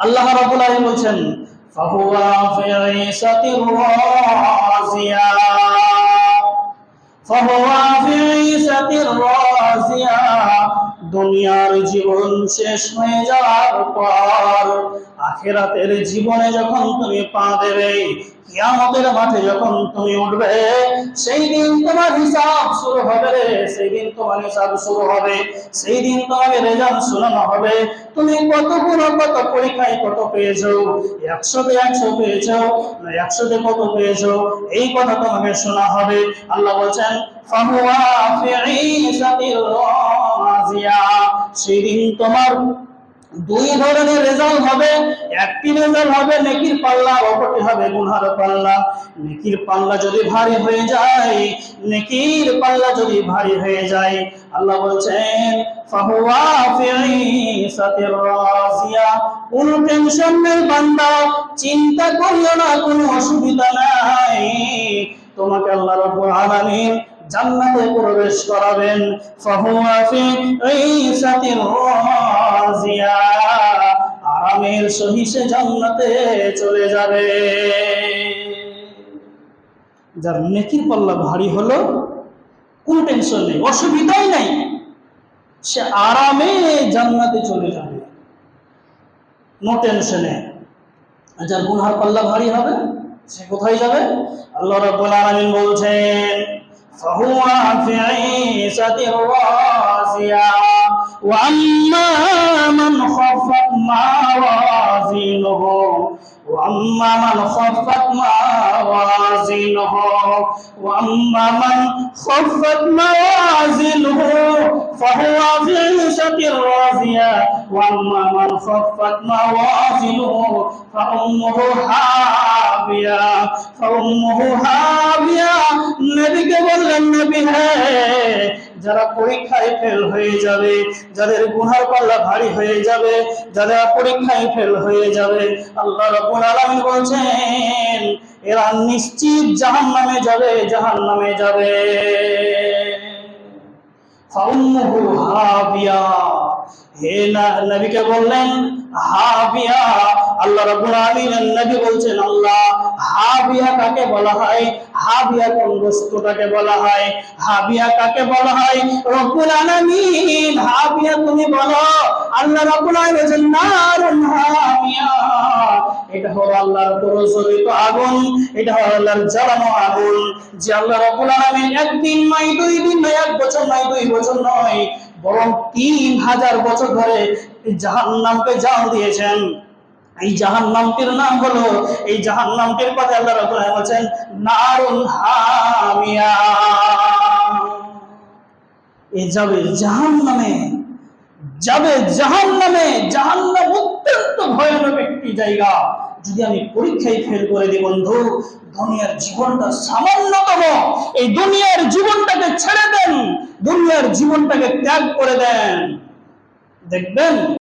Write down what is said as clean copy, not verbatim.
আল্লাহ রাব্বুল আলামিন বলছেন ফাহুয়া ফি ঈসাতির রাজিয়া ফাহুয়া ফি ঈসাতির রাজিয়া। দুনিয়ার জীবন শেষ হয়ে যাওয়ার পর আখিরাতের জীবনে যখন তুমি পা দেবে, কিয়ামতের মাঠে যখন তুমি উঠবে, সেই দিন তোমার হিসাব শুরু হবে রে, সেই দিন তোমার হিসাব শুরু হবে, সেই দিন তোমাকে রেজাল্ট শোনানো হবে। তুমি কতগুলো কত পরীক্ষায় কত পেয়েছো, 100-তে 100 পেয়েছো না 100-তে কত পেয়েছো, এই কথা তোমাকে শোনা হবে। আল্লাহ বলছেন ফাহুয়া ফি ঈসাতির রাজিয়া। সেই দিন তোমার দুই ধরনের রেজাল্ট হবে। একটি রেজাল্ট হবে নেকির পাল্লা, অপরটি হবে গুনাহের পাল্লা। নেকির পাল্লা যদি ভারী হয়ে যায়, নেকির পাল্লা যদি ভারী হয়ে যায়, আল্লাহ বলছেন ফাহুয়া ফি ঈসাতির রাজিয়া। কোন টেনশন নেই বান্দা, চিন্তা করিও না, কোনো অসুবিধা নাই। তোমাকে আল্লাহ রাব্বুল আলামিন জান্নাতে প্রবেশ করাবেন। ফাহুয়া ফি ঈসাতির রাজিয়া। আরামের সহিত সে জান্নাতে চলে যাবে। যার নেকির পাল্লা ভারী হলো, কোনো টেনশন নেই, অসুবিধাই নাই, সে আরামে জান্নাতে চলে যাবে, নো টেনশনে। যার গুনার পাল্লা ভারী হবে, সে কোথায় যাবে? আল্লাহ রাব্বুল আলামিন বলছেন ফাহুয়া ফি ঈসাতির রাজিয়া ওয়া আম্মা মান খাফাত মাওয়াজিনুহু ওয়া আম্মা মান খাফাত মাওয়াজিনুহু ওয়া আম্মা মান খাফাত মাওয়াজিনুহু ফাহুয়া ফি ঈসাতির রাজিয়া ওয়া আম্মা মান খাফাত মাওয়াজিনুহু ফাউম্মুহু হাবিয়া ফাউম্মুহু হাবিয়া। নবীকে বললেন নবী হ্যাঁ, যারা পরীক্ষায় ফেল হয়ে যাবে, যাদের গুনার পাল্লা ভারী হয়ে যাবে, যারা পরীক্ষায় ফেল হয়ে যাবে, আল্লাহ রাব্বুল আলামিন বলেন এরা নিশ্চিত জাহান্নামে যাবে, জাহান্নামে যাবে। ফাউম্মুহু হাবিয়া। হে নবীকে বললেন হাবিয়া। আল্লাহ রাব্বুল আলামিন নবী বলছেন আল্লাহ হাবিয়া কাকে বলা হয়, হাবিয়া কোন বস্তুটাকে বলা হয়, হাবিয়া কাকে বলা হয়? রব্বুল আলামিন হাবিয়া তুমি বলো। আল্লাহ রাব্বুল আলামিন বলেন নারুন হামিয়া। এটা হলো আল্লাহর প্রজ্বলিত আগুন, এটা হলো আল্লাহর জ্বালানো আগুন, যে আল্লাহ রাব্বুল আলামিন একদিন নয়, 2 দিন নয়, 1 বছর নয়, 2 বছর নয়, বরং 3000 বছর ধরে জাহান্নামকে জ্বাল দিয়েছেন। এই জাহান্নামটির নাম হলো, এই জাহান্নামটির কথা আল্লাহ রাব্বুল আলামিন বলেন নারুন হামিয়া। এ যাবে জাহান্নামে, যাবে জাহান্নামে। জাহান্নাম অত্যন্ত ভয়ানক একটি জায়গা। যদি আমি পরীক্ষায় ফেল করে দিই বন্ধু, দুনিয়ার জীবনটা সামান্যতম, এই দুনিয়ার জীবনটাকে ছেড়ে দেন, দুনিয়ার জীবনটাকে ত্যাগ করে দেন, দেখবেন